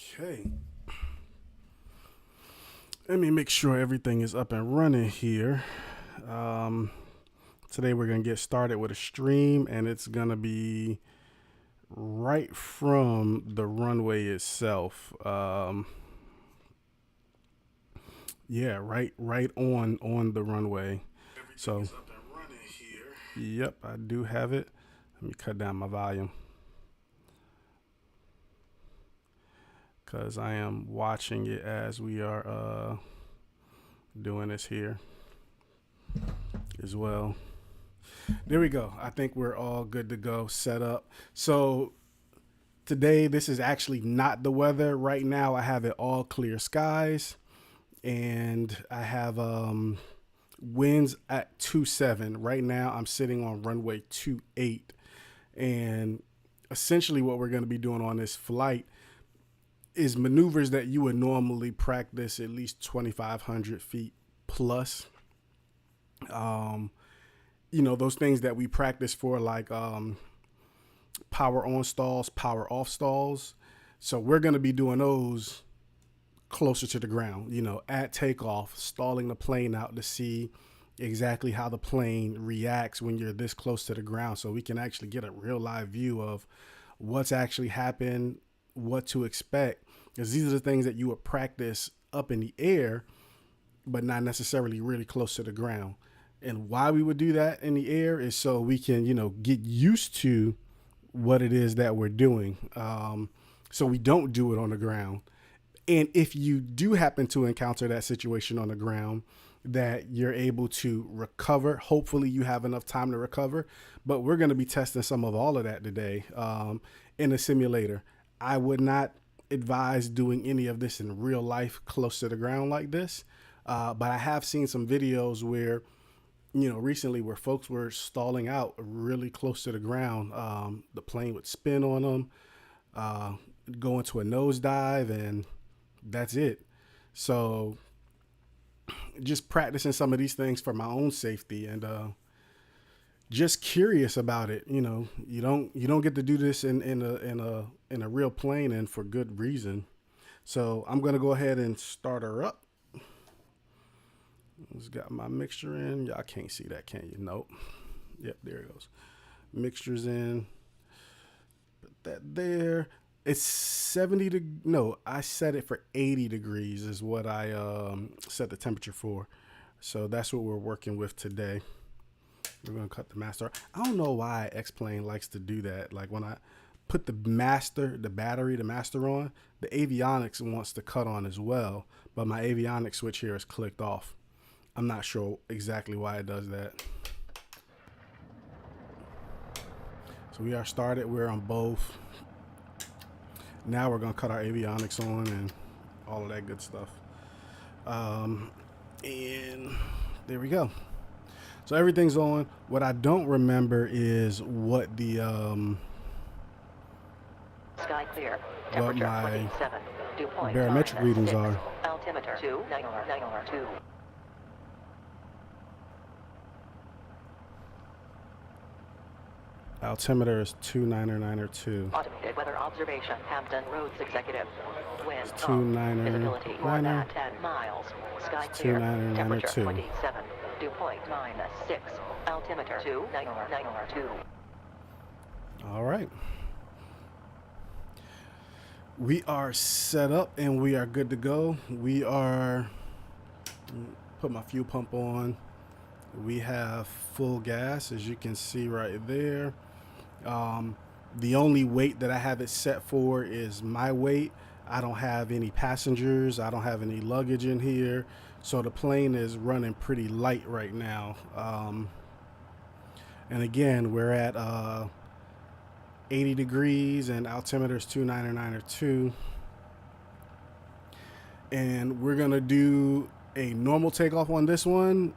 Okay. Let me make sure everything is up and running here. Um, Today we're going to get started with a stream, and it's going to be right from the runway itself. Yeah, right on the runway. So, up and running here. Yep, I do have it. Let me cut down my volume because I am watching it as we are doing this here as well. There we go. I think we're all good to go, set up. So today, this is actually not the weather. Right now, I have it all clear skies, and I have winds at 27. Right now, I'm sitting on runway 28, and essentially what we're going to be doing on this flight is maneuvers that you would normally practice at least 2,500 feet plus. Those things that we practice for, like power on stalls, power off stalls. So we're going to be doing those closer to the ground, at takeoff, stalling the plane out to see exactly how the plane reacts when you're this close to the ground, so we can actually get a real live view of what's actually happened, what to expect, because these are the things that you would practice up in the air, but not necessarily really close to the ground. And why we would do that in the air is so we can, get used to what it is that we're doing. So we don't do it on the ground. And if you do happen to encounter that situation on the ground, that you're able to recover. Hopefully you have enough time to recover. But we're going to be testing some of all of that today in a simulator. I would not advise doing any of this in real life close to the ground like this. But I have seen some videos where recently where folks were stalling out really close to the ground. The plane would spin on them, go into a nosedive, and that's it. So just practicing some of these things for my own safety, and just curious about it. You don't get to do this in a real plane, and for good reason. So I'm gonna go ahead and start her up. It's got my mixture in. Y'all can't see that, can you? Nope. Yep, there it goes. Mixture's in. Put that there. It's 70 no, I set it for 80 degrees is what I set the temperature for. So that's what we're working with today. We're gonna cut the master. I don't know why X-Plane likes to do that. Like when I put the master on, the avionics wants to cut on as well, but my avionics switch here is clicked off. I'm not sure exactly why it does that. So we are started. We're on both. Now we're going to cut our avionics on and all of that good stuff. And there we go. So everything's on. What I don't remember is what the sky clear. What my barometric readings are. Altimeter 2992. Altimeter is 2992. Automated weather observation. Hampton Roads Executive. Wind It's 2992. visibility 1 at 10 miles. Sky clear. Temperature 2992. 27. Dew point -6. Altimeter 2992. All right. We are set up and we are good to go. We are, put my fuel pump on. We have full gas, as you can see right there. The only weight that I have it set for is my weight. I don't have any passengers. I don't have any luggage in here. So the plane is running pretty light right now. And again, we're at 80 degrees and altimeter is 2992. And we're going to do a normal takeoff on this one,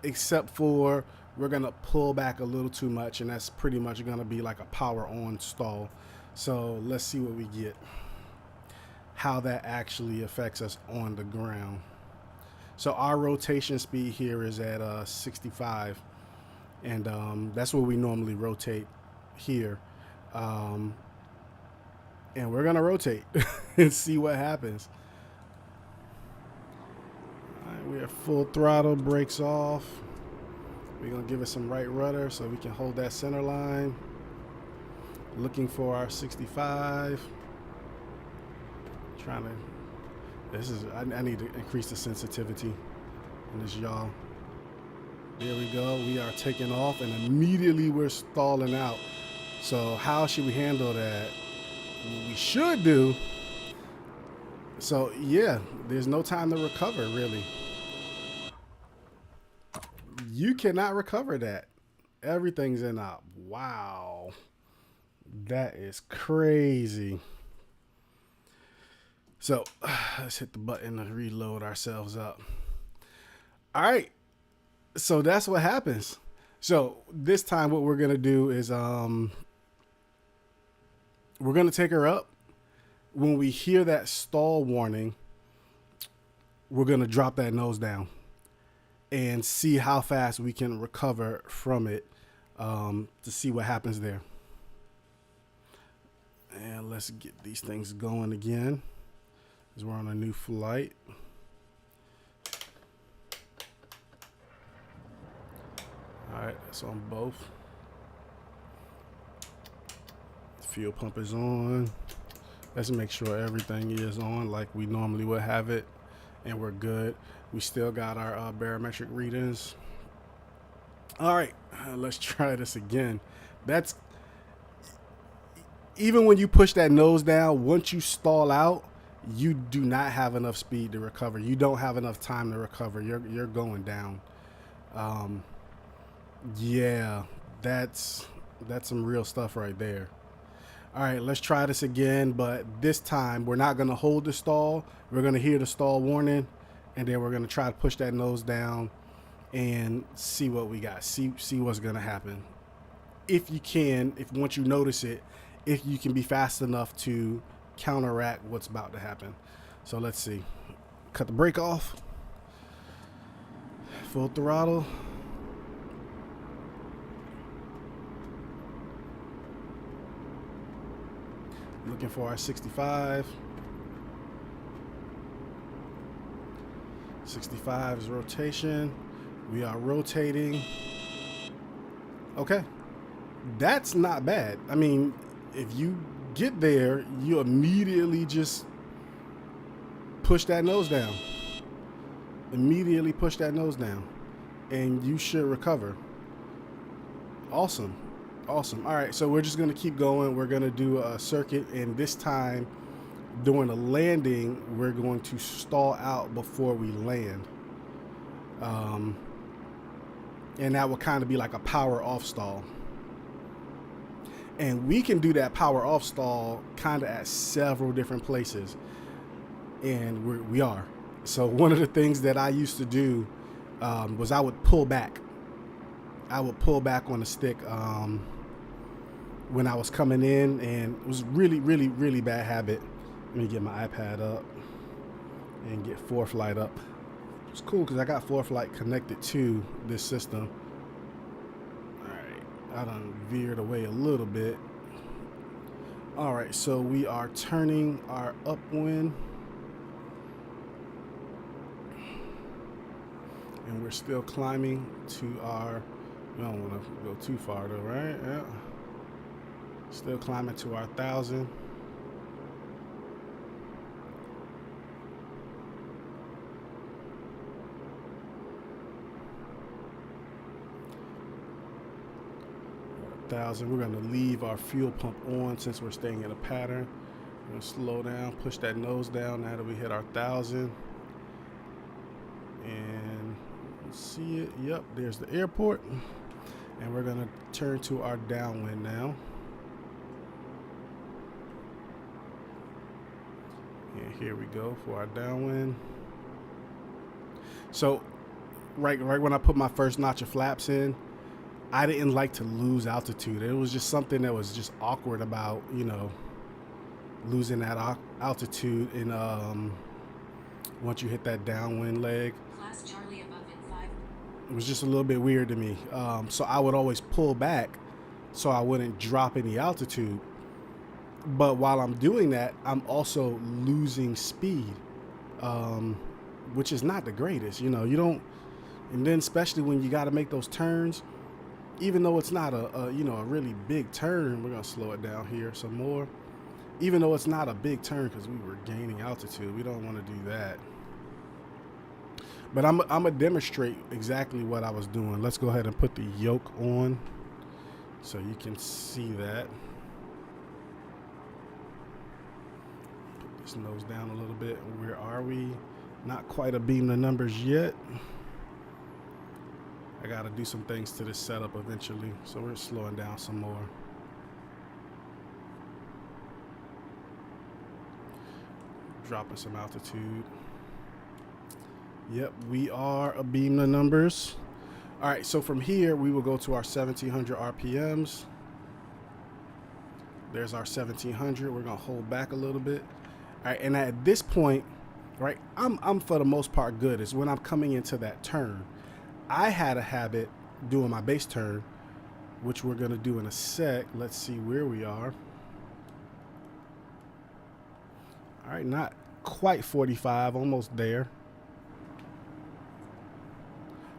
except for we're going to pull back a little too much, and that's pretty much going to be like a power on stall. So let's see what we get, how that actually affects us on the ground. So our rotation speed here is at 65, and that's where we normally rotate here. and we're gonna rotate and see what happens. All right, we are full throttle, brakes off. We're gonna give it some right rudder so we can hold that center line. Looking for our 65. Trying to, I need to increase the sensitivity in this yaw. There we go. We are taking off and immediately we're stalling out. So how should we handle that? What we should do. So yeah, there's no time to recover really. You cannot recover that. Everything's in up. Wow. That is crazy. So let's hit the button to reload ourselves up. All right. So that's what happens. So this time what we're going to do is we're going to take her up. When we hear that stall warning, we're going to drop that nose down and see how fast we can recover from it, to see what happens there. And let's get these things going again, because we're on a new flight. All right, that's on both. Fuel pump is on. Let's make sure everything is on like we normally would have it, and we're good. We still got our barometric readings. All right, let's try this again. That's even when you push that nose down, once you stall out, you do not have enough speed to recover. You don't have enough time to recover. You're going down. Yeah, that's some real stuff right there. All right, let's try this again, but this time we're not going to hold the stall. We're going to hear the stall warning, and then we're going to try to push that nose down and see what we got. See what's going to happen. If you can, if once you notice it, if you can be fast enough to counteract what's about to happen. So let's see. Cut the brake off. Full throttle. Looking for our 65. 65 is rotation. We are rotating. Okay. That's not bad. I mean, if you get there, you immediately just push that nose down. Immediately push that nose down. And you should recover. Awesome. Awesome. All right, so we're just going to keep going. We're going to do a circuit, and this time during a landing, we're going to stall out before we land. And that will kind of be like a power off stall. And we can do that power off stall kind of at several different places. And we are. So one of the things that I used to do was I would pull back. I would pull back on the stick when I was coming in, and it was really, really, really bad habit. Let me get my iPad up and get ForeFlight up. It's cool because I got ForeFlight connected to this system. All right, I done veered away a little bit. All right, so we are turning our upwind. And we're still climbing to our, we don't want to go too far though, right? Yeah. Still climbing to our 1,000. We're going to leave our fuel pump on since we're staying in a pattern. We're going to slow down, push that nose down now that we hit our 1,000. And see it. Yep, there's the airport. And we're going to turn to our downwind now. And here we go for our downwind. So right when I put my first notch of flaps in, I didn't like to lose altitude. It was just something that was just awkward about, you know, losing that altitude in once you hit that downwind leg. Class Charlie above in 5. It was just a little bit weird to me. So I would always pull back so I wouldn't drop any altitude. But while I'm doing that, I'm also losing speed, which is not the greatest. You don't, and then especially when you got to make those turns, even though it's not a really big turn, we're gonna slow it down here some more. Even though it's not a big turn because we were gaining altitude, we don't want to do that. But I'm gonna demonstrate exactly what I was doing. Let's go ahead and put the yoke on so you can see that. Put this nose down a little bit. Where are we? Not quite a beam the numbers yet. I gotta do some things to this setup eventually, so we're slowing down some more. Dropping some altitude. Yep, we are a beam the numbers. All right, so from here we will go to our 1700 RPMs. There's our 1700. We're gonna hold back a little bit. All right, and at this point, right, I'm for the most part good. Is when I'm coming into that turn. I had a habit doing my base turn, which we're gonna do in a sec. Let's see where we are. All right, not quite 45, almost there.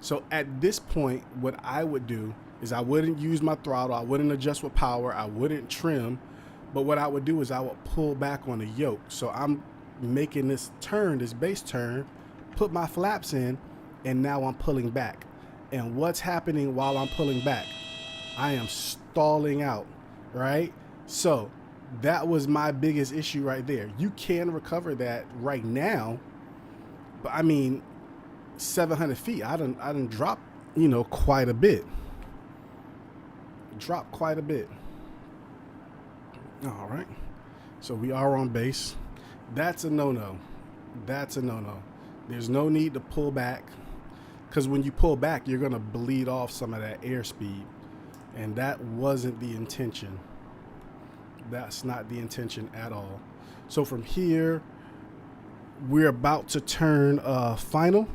So at this point, what I would do is I wouldn't use my throttle. I wouldn't adjust with power. I wouldn't trim. But what I would do is I would pull back on the yoke. So I'm making this turn, this base turn, put my flaps in, and now I'm pulling back. And what's happening while I'm pulling back? I am stalling out, right? So that was my biggest issue right there. You can recover that right now, but I mean, 700 feet, I done dropped, quite a bit. Dropped quite a bit. All right. So we are on base. That's a no-no. That's a no-no. There's no need to pull back, because when you pull back, you're going to bleed off some of that airspeed, and that wasn't the intention. That's not the intention at all. So from here, we're about to turn final.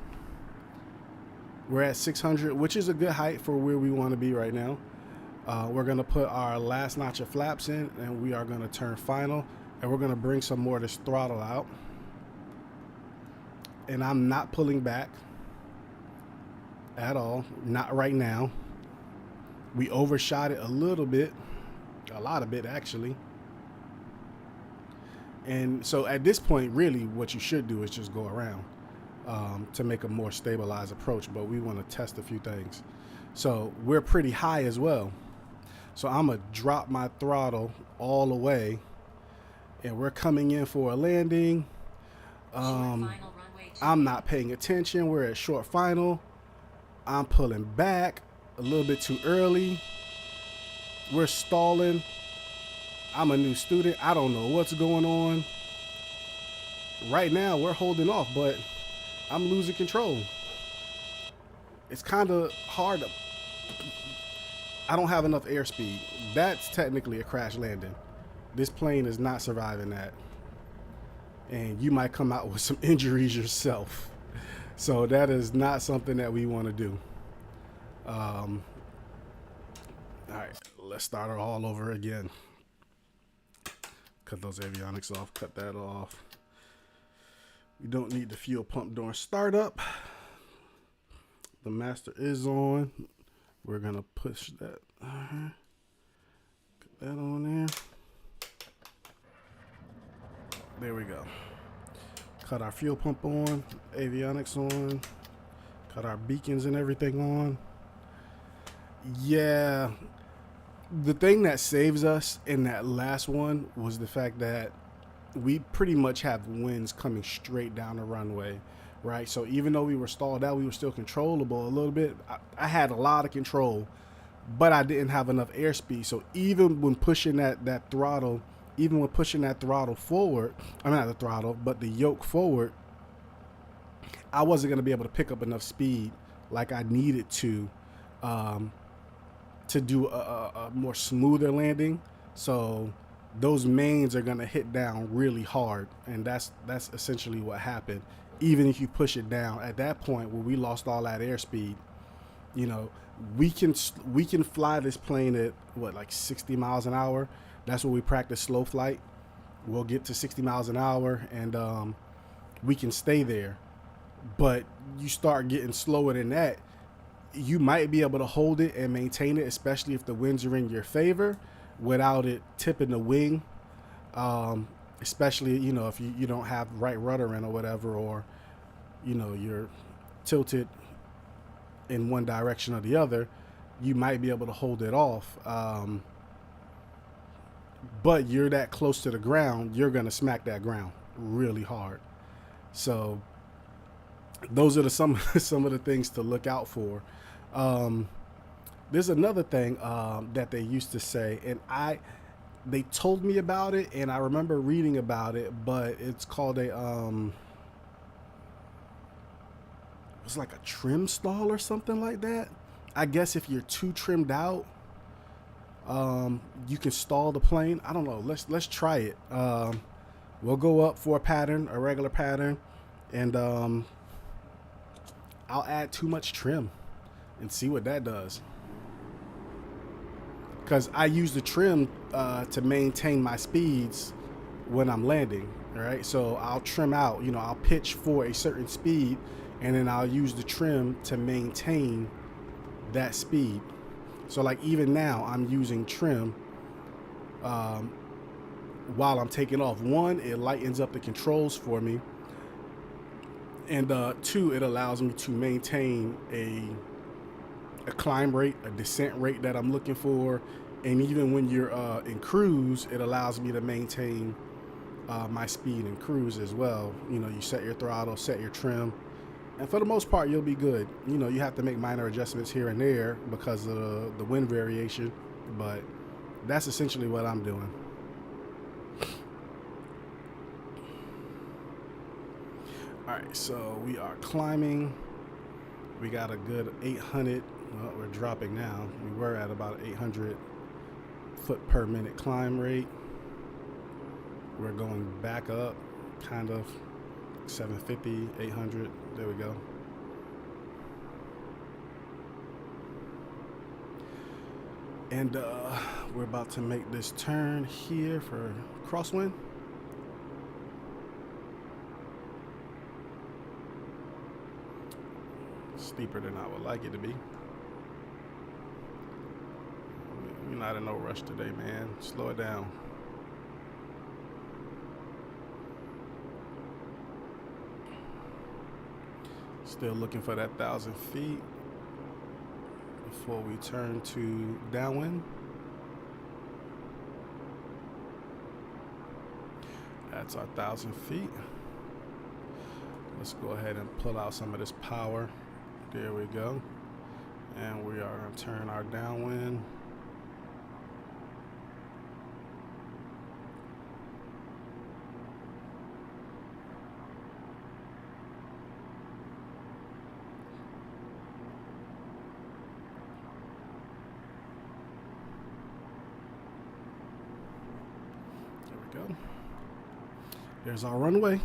We're at 600, which is a good height for where we want to be right now. We're going to put our last notch of flaps in, and we are going to turn final, and we're going to bring some more of this throttle out. And I'm not pulling back at all, not right now. We overshot it a little bit, a lot of it actually. And so at this point, really what you should do is just go around to make a more stabilized approach, but we want to test a few things. So we're pretty high as well. So I'm gonna drop my throttle all the way, and we're coming in for a landing. I'm not paying attention. We're at short final. I'm pulling back a little bit too early. We're stalling. I'm a new student. I don't know what's going on. Right now, we're holding off, but I'm losing control. It's kind of hard to... I don't have enough airspeed. That's technically a crash landing. This plane is not surviving that. And you might come out with some injuries yourself. So that is not something that we want to do. All right, let's start it all over again. Cut those avionics off, cut that off. We don't need the fuel pump during startup. The master is on. We're gonna push that. Put that on there. There we go. Cut our fuel pump on, avionics on, cut our beacons and everything on. Yeah, the thing that saves us in that last one was the fact that we pretty much have winds coming straight down the runway, right? So even though we were stalled out, we were still controllable a little bit. I had a lot of control, but I didn't have enough airspeed. So even when pushing that throttle, even when pushing that throttle forward, I mean not the throttle, but the yoke forward, I wasn't going to be able to pick up enough speed like I needed to do a more smoother landing. So those mains are going to hit down really hard, and that's essentially what happened. Even if you push it down at that point where we lost all that airspeed, we can fly this plane at what, like 60 miles an hour. That's what we practice slow flight. We'll get to 60 miles an hour, and we can stay there. But you start getting slower than that, you might be able to hold it and maintain it, especially if the winds are in your favor, without it tipping the wing. Especially, if you don't have right rudder in or whatever, or you're tilted in one direction or the other, you might be able to hold it off. But you're that close to the ground, you're gonna smack that ground really hard. So those are some of the things to look out for. There's another thing that they used to say, and they told me about it, and I remember reading about it, but it's called it's like a trim stall or something like that. I guess if you're too trimmed out, you can stall the plane. I don't know. Let's try it. We'll go up for a regular pattern, and I'll add too much trim and see what that does. Because I use the trim to maintain my speeds when I'm landing, right? So I'll trim out, I'll pitch for a certain speed, and then I'll use the trim to maintain that speed. So like even now I'm using trim while I'm taking off. One, it lightens up the controls for me, and two, it allows me to maintain a climb rate, a descent rate that I'm looking for. And even when you're in cruise, it allows me to maintain my speed in cruise as well. You set your throttle, set your trim, and for the most part, you'll be good. You have to make minor adjustments here and there because of the wind variation, but that's essentially what I'm doing. All right, so we are climbing. We got a good 800. Well, we're dropping now. We were at about 800 foot per minute climb rate. We're going back up, kind of 750, 800. There we go. And we're about to make this turn here for crosswind. Steeper than I would like it to be. We're not in no rush today, man. Slow it down. Still looking for that 1,000 feet before we turn to downwind. That's our 1,000 feet. Let's go ahead and pull out some of this power. There we go. And we are going to turn our downwind. There we go. There's our runway.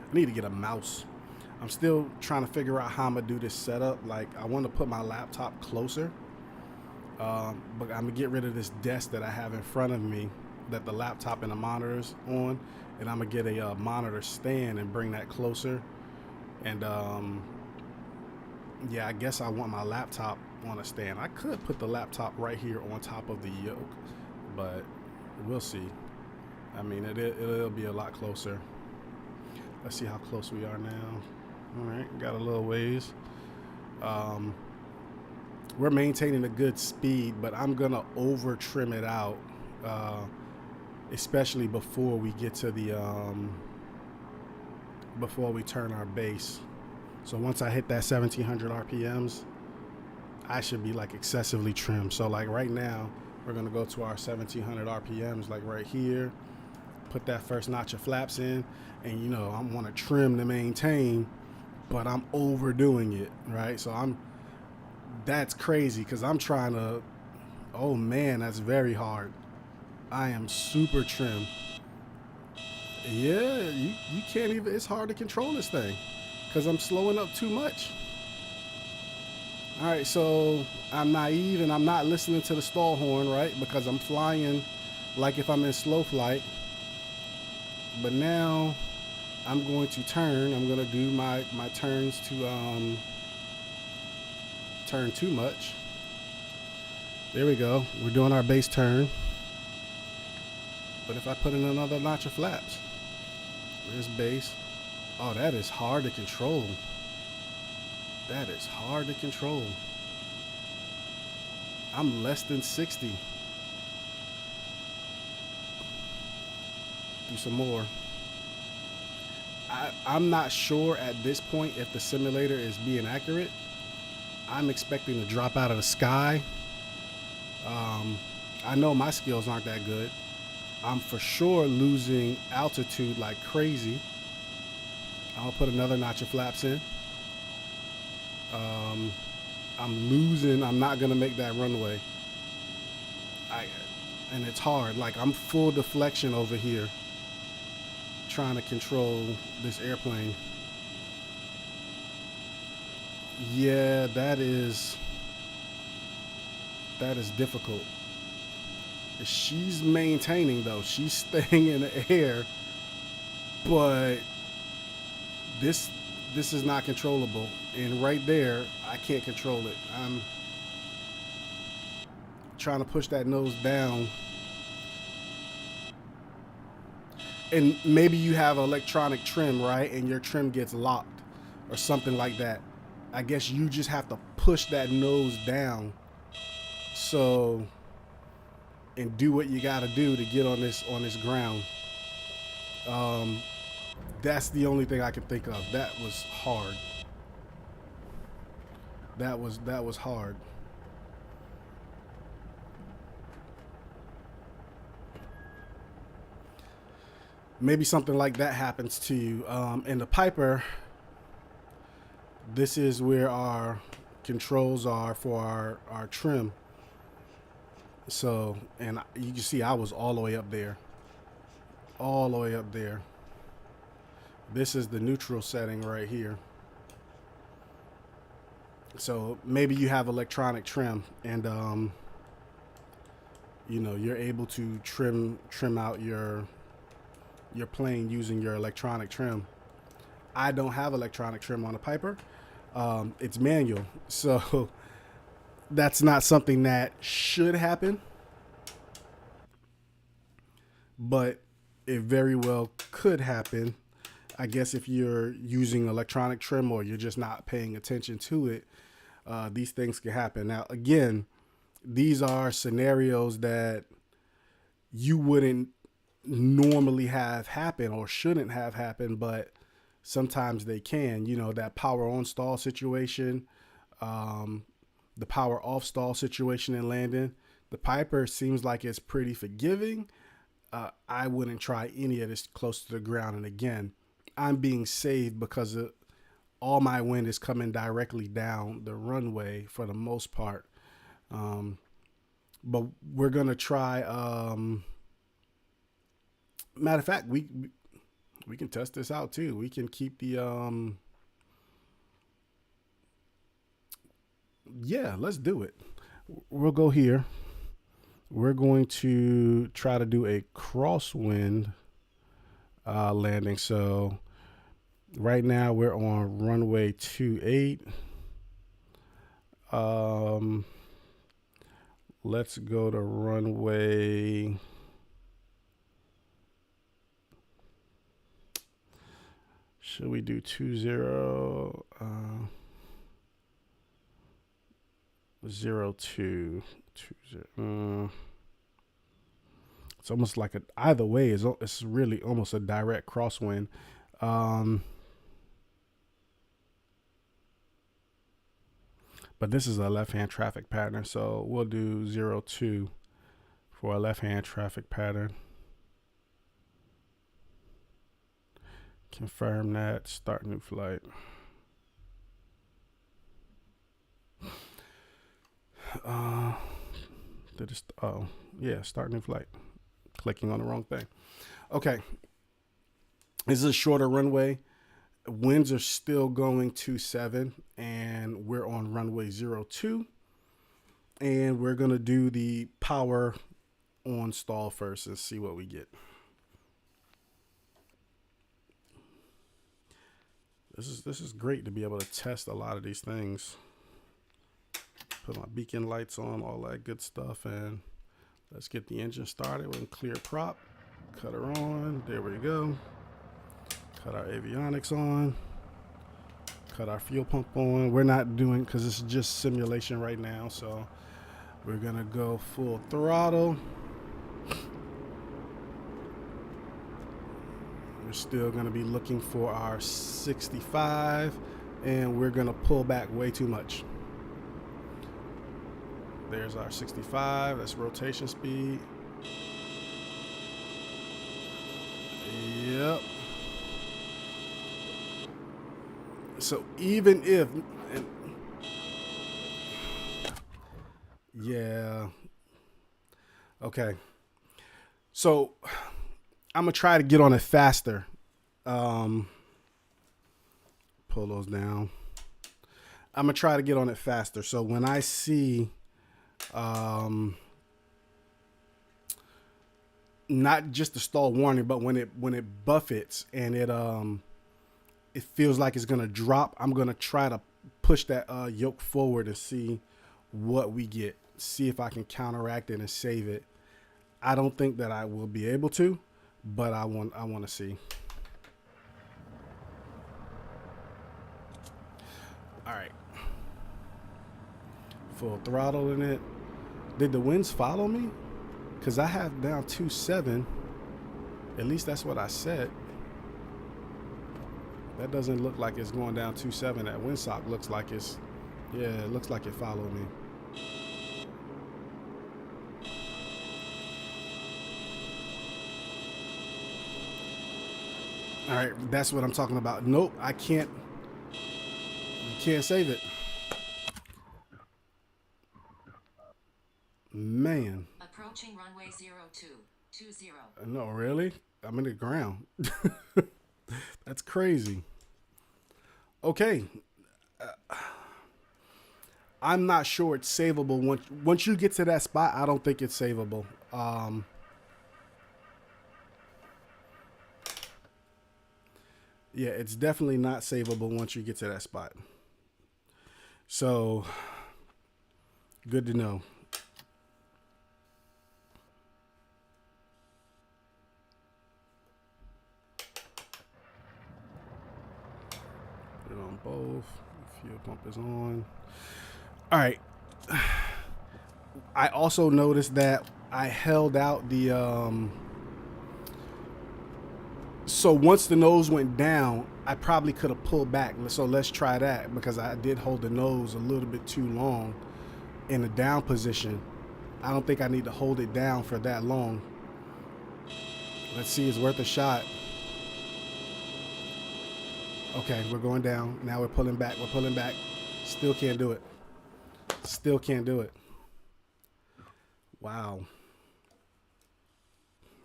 I need to get a mouse. I'm still trying to figure out how I'm gonna do this setup. Like, I want to put my laptop closer, but I'm gonna get rid of this desk that I have in front of me that the laptop and the monitor's on, and I'm gonna get a monitor stand and bring that closer. And yeah, I guess I want my laptop on a stand. I could put the laptop right here on top of the yoke, but we'll see. I mean, it'll be a lot closer. Let's see how close we are now. All right, got a little ways. We're maintaining a good speed, but I'm gonna over trim it out, especially before we get to the before we turn our base. So once I hit that 1700 RPMs, I should be like excessively trimmed. So like right now, we're gonna go to our 1700 RPMs, like right here. Put that first notch of flaps in, and I want to trim to maintain, but I'm overdoing it, right? So that's crazy because I'm trying to, oh man, that's very hard. I am super trim. Yeah, you can't even, it's hard to control this thing because I'm slowing up too much. All right, so I'm naive and I'm not listening to the stall horn, right? Because I'm flying like if I'm in slow flight. But now I'm going to turn. I'm going to do my turns to turn too much. There we go. We're doing our base turn. But if I put in another notch of flaps, where's base? Oh, that is hard to control. That is hard to control. I'm less than 60. Do some more. I'm not sure at this point if the simulator is being accurate. I'm expecting to drop out of the sky. I know my skills aren't that good. I'm for sure losing altitude like crazy. I'll put another notch of flaps in. I'm losing. I'm not gonna make that runway. And it's hard. Like I'm full deflection over here, trying to control this airplane. Yeah, that is difficult. She's maintaining though. She's staying in the air, but this is not controllable. And right there, I can't control it. I'm trying to push that nose down. And maybe you have electronic trim, right? And your trim gets locked or something like that. I guess you just have to push that nose down. So, and do what you got to do to get on this ground. That's the only thing I can think of. That was hard. That was hard. Maybe something like that happens to you. And the Piper, this is where our controls are for our trim. So, and you can see I was all the way up there. All the way up there. This is the neutral setting right here. So maybe you have electronic trim and you know, you're able to trim out your plane using your electronic trim. I don't have electronic trim on a Piper. It's manual. So that's not something that should happen, but it very well could happen. I guess if you're using electronic trim or you're just not paying attention to it, these things can happen. Now, again, these are scenarios that you wouldn't normally have happen or shouldn't have happened, but sometimes they can. You know, that power on stall situation, the power off stall situation in landing. The Piper seems like it's pretty forgiving. I wouldn't try any of this close to the ground. And again, I'm being saved because all my wind is coming directly down the runway for the most part. But we're going to try, matter of fact, we can test this out too. We can keep the, yeah, let's do it. We'll go here. We're going to try to do a crosswind landing. So right now we're on runway 28. Let's go to runway. Should we do 20? 02. 20. It's almost like either way it's really almost a direct crosswind. But this is a left-hand traffic pattern, so we'll do 02 for a left-hand traffic pattern. Confirm that. Start new flight. Oh, yeah, start new flight. Clicking on the wrong thing. Okay. This is a shorter runway. Winds are still going 27, and we're on runway 02. And we're going to do the power on stall first and see what we get. This is great to be able to test a lot of these things. Put my beacon lights on, all that good stuff, and let's get the engine started. We're going to clear prop, cut her on. There we go. Cut our avionics on. Cut our fuel pump on. We're not doing, because this is just simulation right now, so we're going to go full throttle. We're still going to be looking for our 65, and we're going to pull back way too much. There's our 65. That's rotation speed. Yep. So even if, yeah. Okay. So I'm going to try to get on it faster. Pull those down. I'm going to try to get on it faster. So when I see, not just the stall warning, but when it buffets and it feels like it's going to drop, I'm going to try to push that yoke forward and see what we get. See if I can counteract it and save it. I don't think that I will be able to, but I want to see. All right. Full throttle in it. Did the winds follow me? Because I have down 2.7. At least that's what I said. That doesn't look like it's going down 2.7. That windsock looks like it's, yeah, it looks like it followed me. All right, that's what I'm talking about. Nope, I can't. You can't save it. Man. Approaching runway 0220. No, really? I'm in the ground. That's crazy. Okay. I'm not sure it's savable. Once you get to that spot, I don't think it's savable. Yeah, it's definitely not savable once you get to that spot. So, good to know. Put it on both. Fuel pump is on. All right. I also noticed that I held out the so once the nose went down, I probably could have pulled back. So let's try that, because I did hold the nose a little bit too long in the down position. I don't think I need to hold it down for that long. Let's see, it's worth a shot. Okay, we're going down. Now we're pulling back. We're pulling back. Still can't do it. Still can't do it. Wow.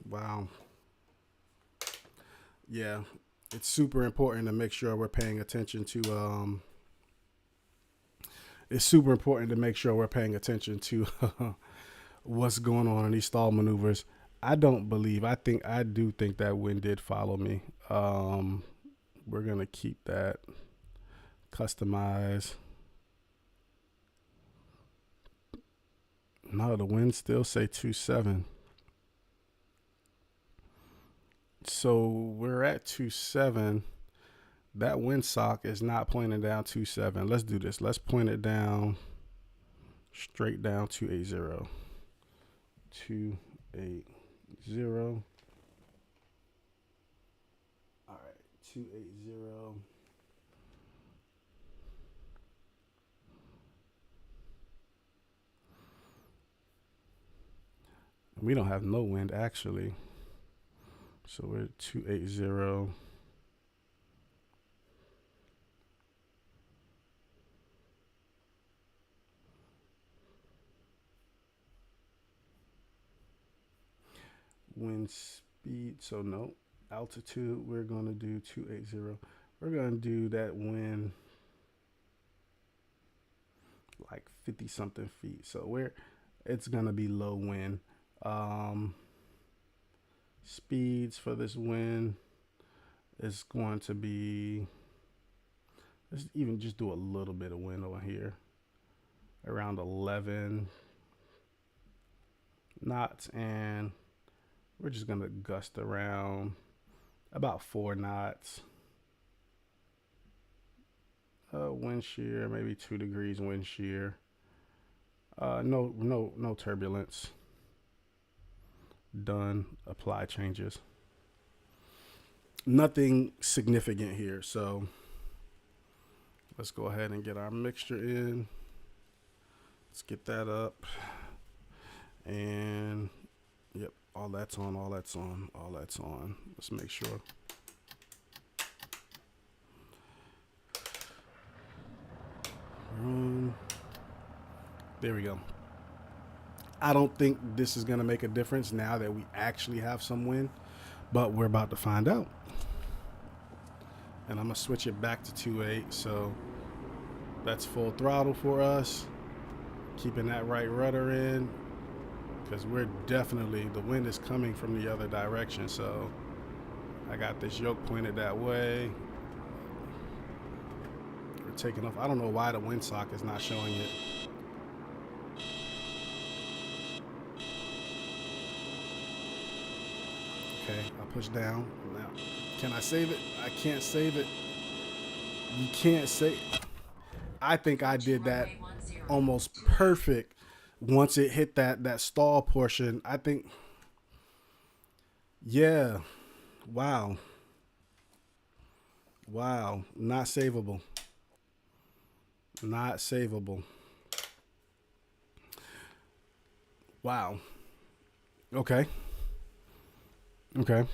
Wow. Yeah, it's super important to make sure we're paying attention to it's super important to make sure we're paying attention to what's going on in these stall maneuvers. I do think that wind did follow me. We're gonna keep that. Customize. No, the winds still say 2.7. So we're at 2.7. That windsock is not pointing down 2.7. Let's do this. Let's point it down, straight down 2.80. 2.80. All right, 2.80. We don't have no wind actually. So we're at 2.80. Wind speed, so no. Altitude, we're going to do 2.80. We're gonna do that wind like 50 something feet. So it's gonna be low wind. Speeds for this wind is going to be, let's even just do a little bit of wind on here, around 11 knots, and we're just gonna gust around about 4 knots. Wind shear, maybe 2 degrees wind shear. No turbulence. Done. Apply changes. Nothing significant here. So let's go ahead and get our mixture in. Let's get that up. And yep, all that's on, all that's on, all that's on. Let's make sure. There we go. I don't think this is going to make a difference now that we actually have some wind, but we're about to find out. And I'm going to switch it back to 2.8. So that's full throttle for us. Keeping that right rudder in, because we're definitely, the wind is coming from the other direction. So I got this yoke pointed that way. We're taking off. I don't know why the windsock is not showing it. Okay, I'll push down. Now, can I save it? I can't save it. You can't save. I think I did that almost perfect once it hit that stall portion. I think, yeah. Wow. Wow. Not savable. Not savable. Wow. Okay. Okay.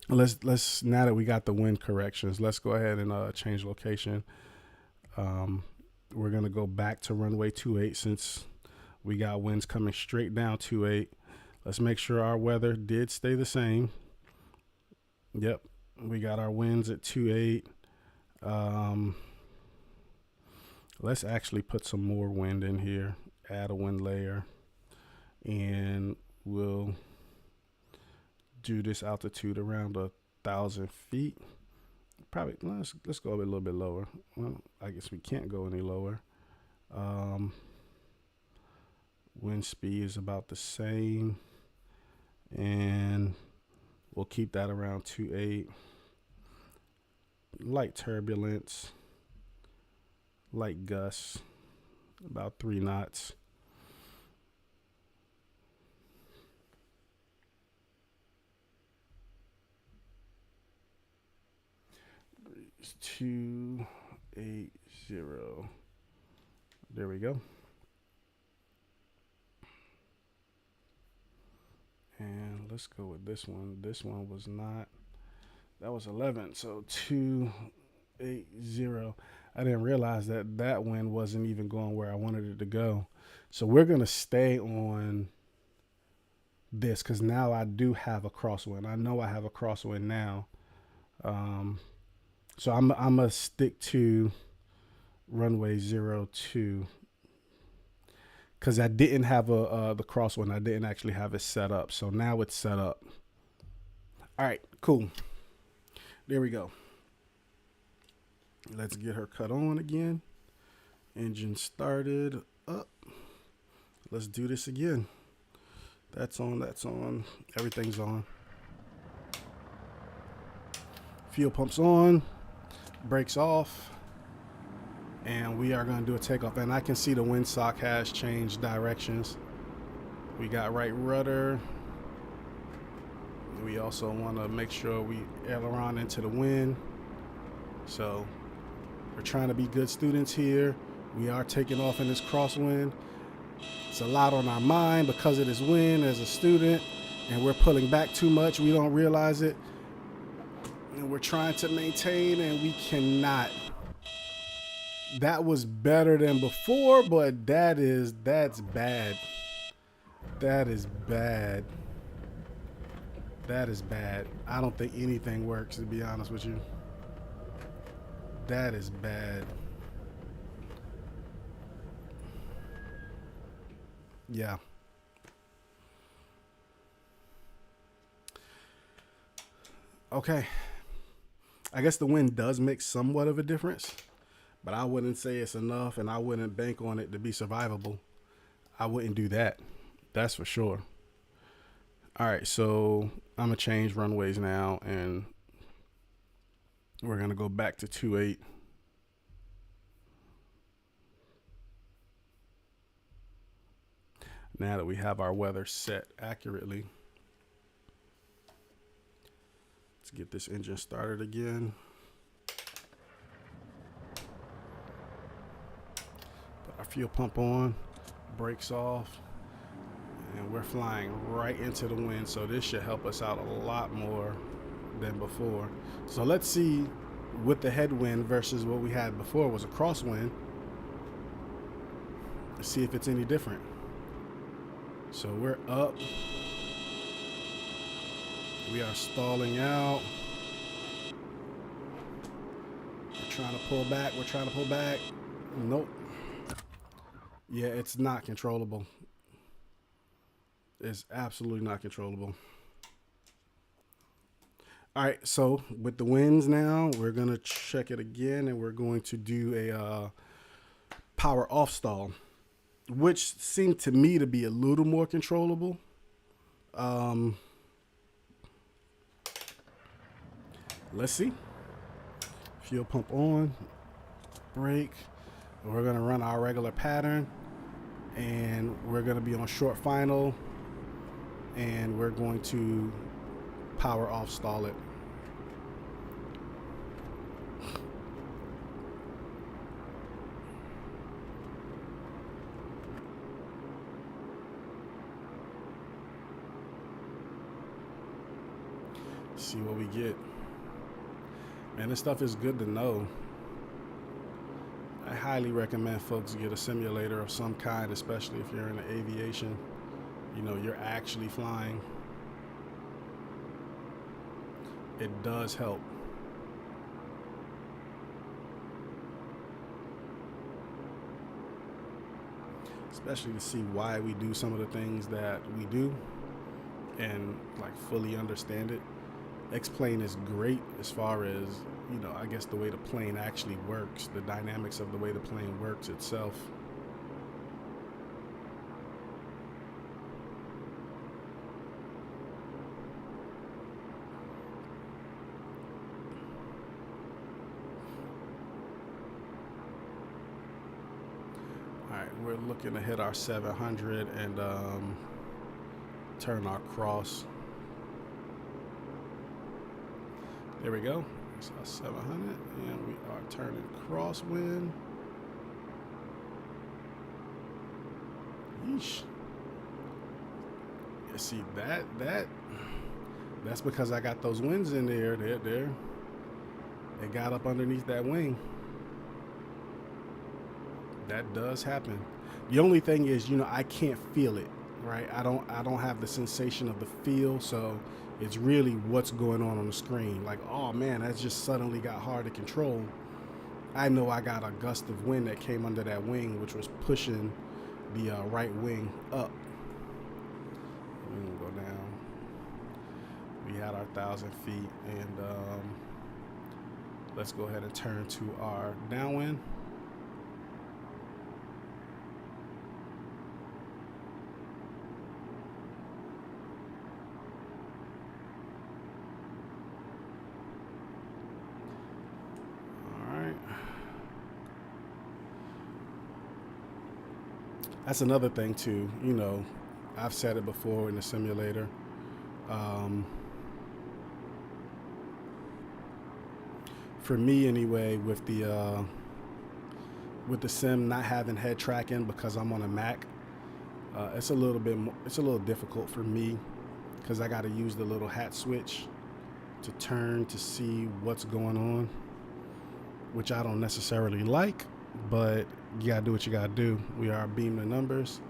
Let's now that we got the wind corrections, let's go ahead and change location. We're gonna go back to runway 28 since we got winds coming straight down 28. Let's make sure our weather did stay the same. Yep, we got our winds at 28. Let's actually put some more wind in here. Add a wind layer, and we'll do this altitude around 1,000 feet. Probably let's go a little bit lower. Well, I guess we can't go any lower. Wind speed is about the same, and we'll keep that around 2.8. Light turbulence, light gusts, about 3 knots. It's 280. There we go. And let's go with this one. This one was not, that was 11. So 280. I didn't realize that wind wasn't even going where I wanted it to go. So we're going to stay on this because now I do have a crosswind. I know I have a crosswind now. So I'm going to stick to runway 02 because I didn't have the crosswind. I didn't actually have it set up. So now it's set up. All right, cool. There we go. Let's get her cut on again. Engine started up. Let's do this again. That's on, that's on. Everything's on. Fuel pump's on. Brakes off. And we are going to do a takeoff. And I can see the windsock has changed directions. We got right rudder. We also want to make sure we aileron into the wind. So we're trying to be good students here. We are taking off in this crosswind. It's a lot on our mind because of this wind as a student, and we're pulling back too much. We don't realize it. And we're trying to maintain, and we cannot. That was better than before, but that's bad. That is bad. That is bad. I don't think anything works, to be honest with you. That is bad. Yeah. Okay. I guess the wind does make somewhat of a difference, but I wouldn't say it's enough, and I wouldn't bank on it to be survivable. I wouldn't do that. That's for sure. All right, so I'm going to change runways now, and we're going to go back to 28. Now that we have our weather set accurately, let's get this engine started again. Put our fuel pump on, brakes off, and we're flying right into the wind, so this should help us out a lot more than before. So let's see with the headwind versus what we had before was a crosswind. Let's see if it's any different. So we're up. We are stalling out. We're trying to pull back. We're trying to pull back. Nope. Yeah, it's not controllable. It's absolutely not controllable. All right, so with the winds now, we're going to check it again, and we're going to do a power off stall, which seemed to me to be a little more controllable. Let's see. Fuel pump on, brake. We're going to run our regular pattern, and we're going to be on short final, and we're going to power off stall it. See what we get. Man, this stuff is good to know. I highly recommend folks get a simulator of some kind, especially if you're in the aviation. You know, you're actually flying. It does help. Especially to see why we do some of the things that we do and like fully understand it. X-plane is great as far as, you know, I guess the way the plane actually works, the dynamics of the way the plane works itself. All right, we're looking to hit our 700 and turn our cross. There we go. That's our 700, and we are turning crosswind. Yeesh. You see that's because I got those winds in there. There. They got up underneath that wing. That does happen. The only thing is, you know, I can't feel it, right? I don't have the sensation of the feel, so it's really what's going on the screen. Like, oh man, that just suddenly got hard to control. I know I got a gust of wind that came under that wing, which was pushing the right wing up. We're gonna go down. We had our 1,000 feet, and let's go ahead and turn to our downwind. That's another thing too, you know, I've said it before in the simulator. For me anyway, with the sim not having head tracking because I'm on a Mac, it's a little difficult for me because I got to use the little hat switch to turn to see what's going on, which I don't necessarily like, but you gotta do what you gotta do. We are beaming the numbers,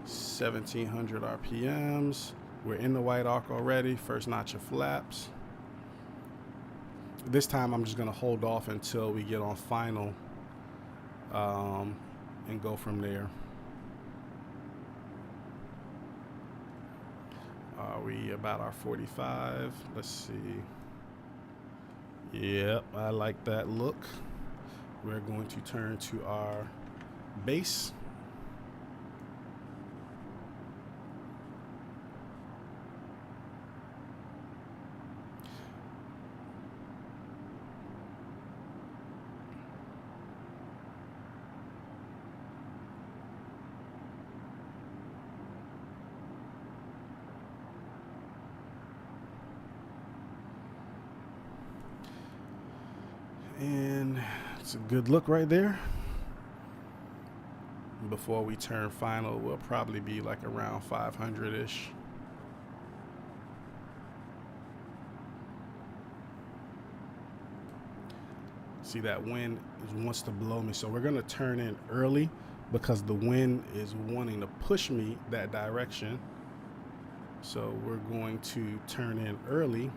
1700 RPMs. We're in the white arc already. First notch of flaps. This time I'm just going to hold off until we get on final and go from there. Are we about our 45? Let's see. Yep, I like that look. We're going to turn to our base. And it's a good look right there. Before we turn final, we'll probably be like around 500-ish. See, that wind wants to blow me, so we're going to turn in early because the wind is wanting to push me that direction. So we're going to turn in early,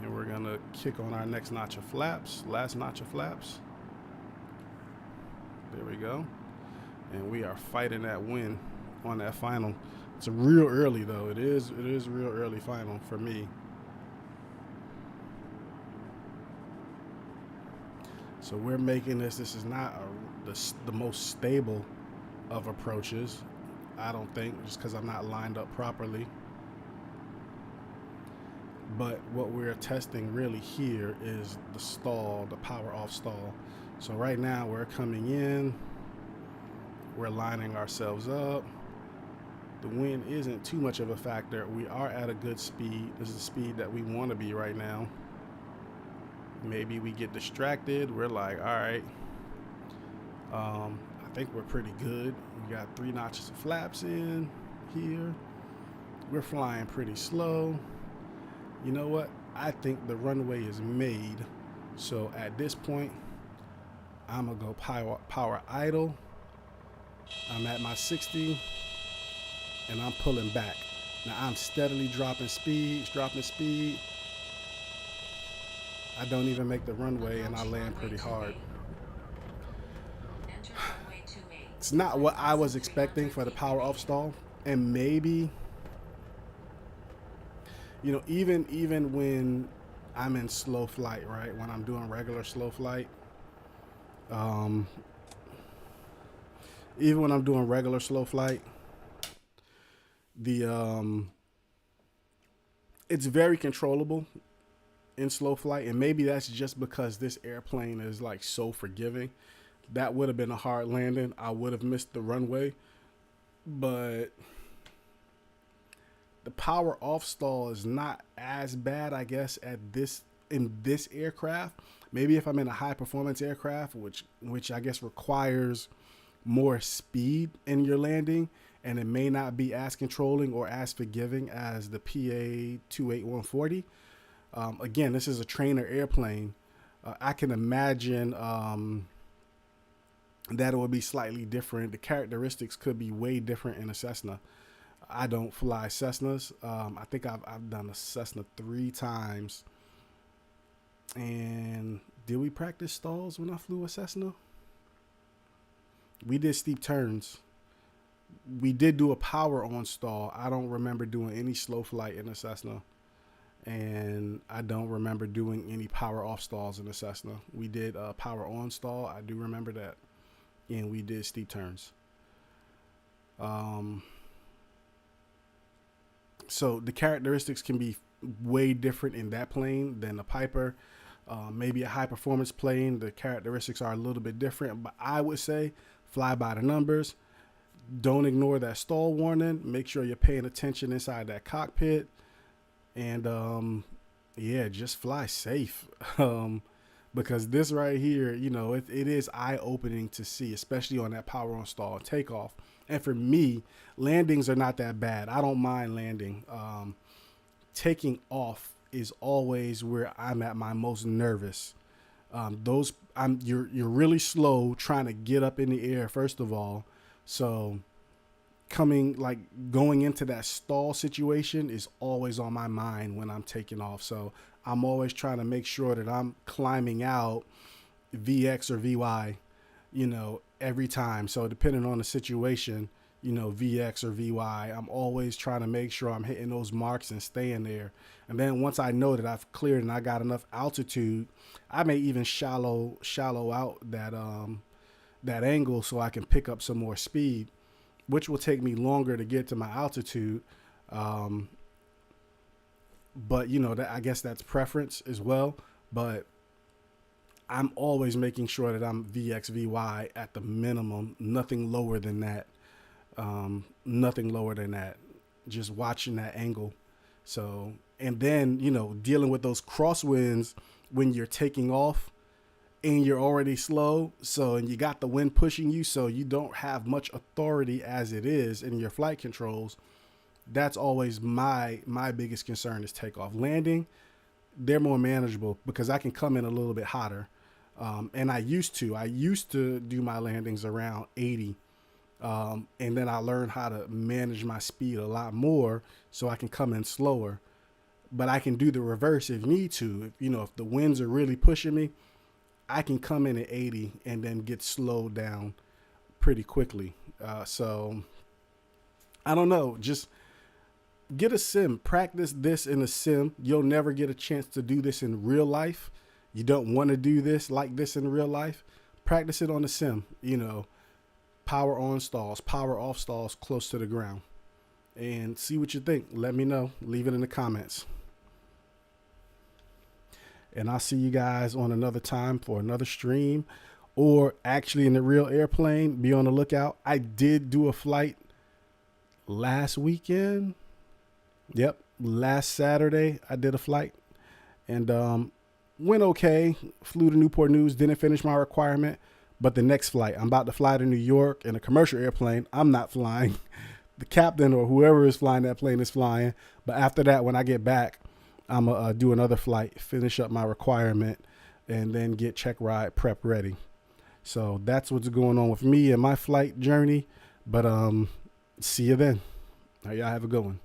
and we're going to kick on our next notch of flaps, last notch of flaps. There we go. And we are fighting that wind on that final. It's a real early though. It is real early final for me. So we're making this. This is not the most stable of approaches, I don't think, just because I'm not lined up properly. But what we're testing really here is the stall, the power off stall. So right now we're coming in, we're lining ourselves up. The wind isn't too much of a factor. We are at a good speed. This is the speed that we want to be right now. Maybe we get distracted. We're like, all right. I think we're pretty good. We got 3 notches of flaps in here. We're flying pretty slow. You know what? I think the runway is made. So at this point, I'm going to go power idle. I'm at my 60, and I'm pulling back. Now I'm steadily dropping speed. I don't even make the runway, and I land pretty hard. It's not what I was expecting for the power off stall, and maybe, you know, even when I'm in slow flight, right? When I'm doing regular slow flight, even when I'm doing regular slow flight, it's very controllable in slow flight, and maybe that's just because this airplane is like so forgiving. That would have been a hard landing. I would have missed the runway, but the power off stall is not as bad, I guess, in this aircraft. Maybe if I'm in a high performance aircraft, which I guess requires more speed in your landing, and it may not be as controlling or as forgiving as the PA-28 140. Again, this is a trainer airplane. I can imagine that it would be slightly different. The characteristics could be way different in a Cessna. I don't fly Cessnas. I think I've done a Cessna 3 times. And did we practice stalls when I flew a Cessna? We did steep turns. We did do a power on stall. I don't remember doing any slow flight in a Cessna. And I don't remember doing any power off stalls in a Cessna. We did a power on stall. I do remember that. And we did steep turns. So the characteristics can be way different in that plane than the Piper. Maybe a high performance plane, the characteristics are a little bit different, but I would say fly by the numbers. Don't ignore that stall warning. Make sure you're paying attention inside that cockpit. And yeah, just fly safe. Because this right here, you know, it is eye-opening to see, especially on that power on stall and takeoff. And for me, landings are not that bad. I don't mind landing. Taking off is always where I'm at my most nervous. You're really slow trying to get up in the air, first of all. So going into that stall situation is always on my mind when I'm taking off. So I'm always trying to make sure that I'm climbing out VX or VY, every time. So depending on the situation, VX or VY, I'm always trying to make sure I'm hitting those marks and staying there. And then once I know that I've cleared and I got enough altitude, I may even shallow out that angle so I can pick up some more speed, which will take me longer to get to my altitude. But I guess that's preference as well. But I'm always making sure that I'm VX, VY at the minimum, nothing lower than that. Just watching that angle. So, and then, dealing with those crosswinds when you're taking off and you're already slow. So, and you got the wind pushing you, so you don't have much authority as it is in your flight controls. That's always my biggest concern is takeoff. Landing, they're more manageable because I can come in a little bit hotter. And I used to do my landings around 80. And then I learned how to manage my speed a lot more so I can come in slower. But I can do the reverse if need to. If the winds are really pushing me, I can come in at 80 and then get slowed down pretty quickly. So I don't know. Just get a sim. Practice this in a sim. You'll never get a chance to do this in real life. You don't want to do this like this in real life. Practice it on a sim. Power on stalls, power off stalls close to the ground, and see what you think. Let me know. Leave it in the comments. And I'll see you guys on another time for another stream, or actually in the real airplane. Be on the lookout. I did do a flight last weekend. Yep. Last Saturday I did a flight and went okay. Flew to Newport News, didn't finish my requirement. But the next flight, I'm about to fly to New York in a commercial airplane. I'm not flying. The captain or whoever is flying that plane is flying. But after that, when I get back, I'm going to do another flight, finish up my requirement, and then get check ride prep ready. So that's what's going on with me and my flight journey. But see you then. All right, y'all have a good one.